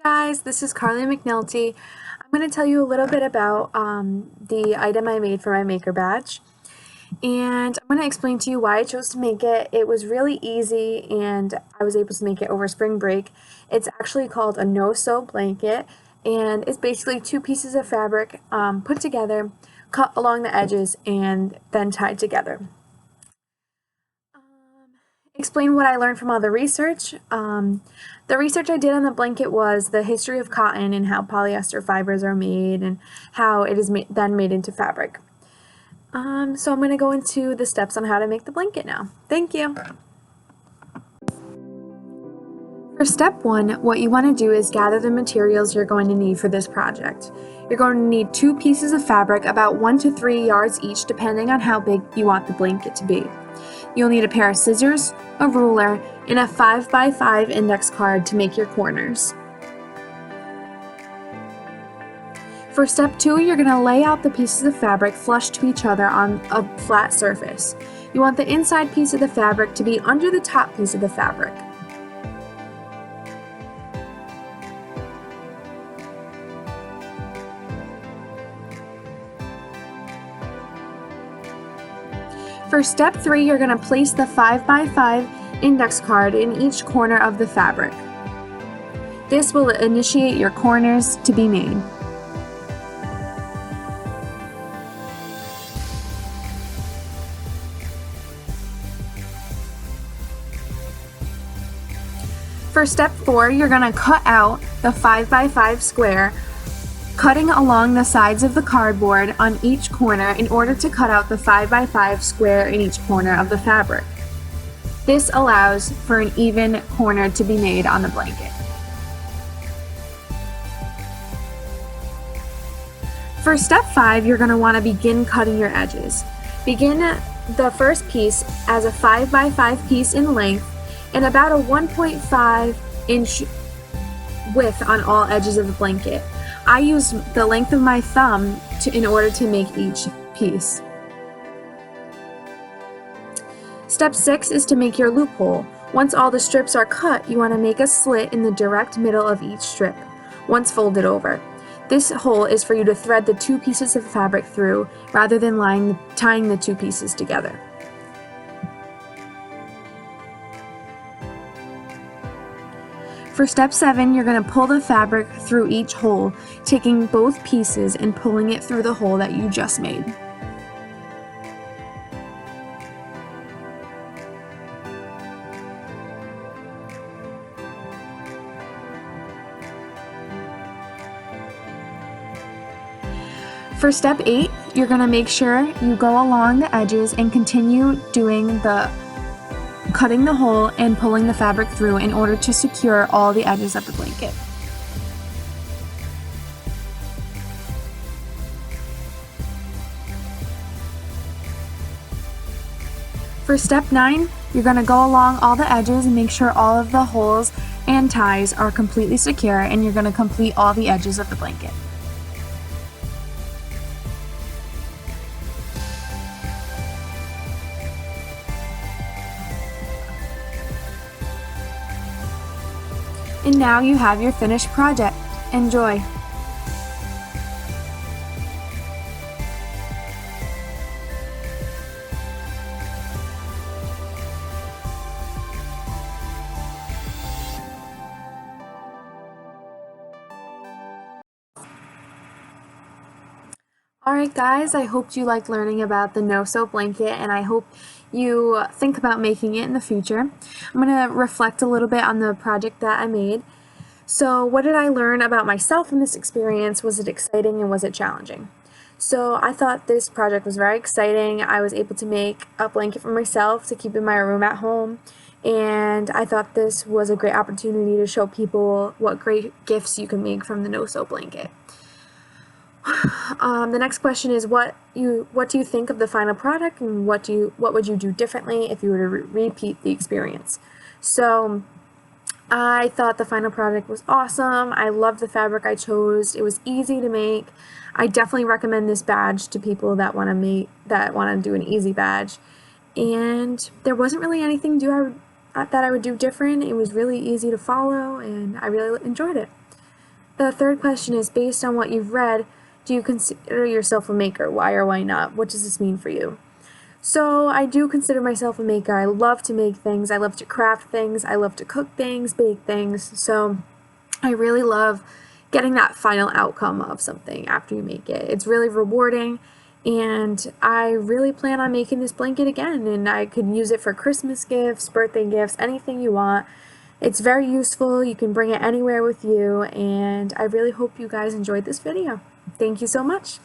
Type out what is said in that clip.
Guys, this is Carly McNulty. I'm going to tell you a little bit about the item I made for my maker badge, and I'm going to explain to you why I chose to make it. It was really easy and I was able to make it over spring break. It's actually called a no-sew blanket, and it's basically two pieces of fabric put together, cut along the edges, and then tied together. Explain what I learned from all the research. The research I did on the blanket was the history of cotton and how polyester fibers are made and how it is then made into fabric. So I'm going to go into the steps on how to make the blanket now. Thank you. For step one, what you want to do is gather the materials you're going to need for this project. You're going to need two pieces of fabric about 1 to 3 yards each depending on how big you want the blanket to be. You'll need a pair of scissors, a ruler, and a 5x5 index card to make your corners. For step 2, you're going to lay out the pieces of fabric flush to each other on a flat surface. You want the inside piece of the fabric to be under the top piece of the fabric. For step 3, you're going to place the 5x5 index card in each corner of the fabric. This will initiate your corners to be made. For step 4, you're going to cut out the 5x5 square, cutting along the sides of the cardboard on each corner in order to cut out the 5x5 square in each corner of the fabric. This allows for an even corner to be made on the blanket. For step 5, you're going to want to begin cutting your edges. Begin the first piece as a 5x5 piece in length and about a 1.5 inch width on all edges of the blanket. I used the length of my thumb in order to make each piece. Step 6 is to make your loophole. Once all the strips are cut, you want to make a slit in the direct middle of each strip, once folded over. This hole is for you to thread the two pieces of fabric through rather than tying the two pieces together. For step 7, you're going to pull the fabric through each hole, taking both pieces and pulling it through the hole that you just made. For step 8, you're going to make sure you go along the edges and continue doing the cutting the hole and pulling the fabric through in order to secure all the edges of the blanket. For step 9, you're going to go along all the edges and make sure all of the holes and ties are completely secure, and you're going to complete all the edges of the blanket. And now you have your finished project. Enjoy! Alright guys, I hope you liked learning about the no-sew blanket, and I hope you think about making it in the future. I'm going to reflect a little bit on the project that I made. So what did I learn about myself in this experience? Was it exciting and was it challenging? So I thought this project was very exciting. I was able to make a blanket for myself to keep in my room at home, and I thought this was a great opportunity to show people what great gifts you can make from the no-sew blanket. The next question is what do you think of the final product, and what would you do differently if you were to repeat the experience? So I thought the final product was awesome. I loved the fabric I chose. It was easy to make. I definitely recommend this badge to people that want to do an easy badge. And there wasn't really anything that I would do different. It was really easy to follow, and I really enjoyed it. The third question is, based on what you've read, do you consider yourself a maker? Why or why not? What does this mean for you? So I do consider myself a maker. I love to make things. I love to craft things. I love to cook things, bake things. So I really love getting that final outcome of something after you make it. It's really rewarding, and I really plan on making this blanket again, and I could use it for Christmas gifts, birthday gifts, anything you want. It's very useful. You can bring it anywhere with you, and I really hope you guys enjoyed this video. Thank you so much.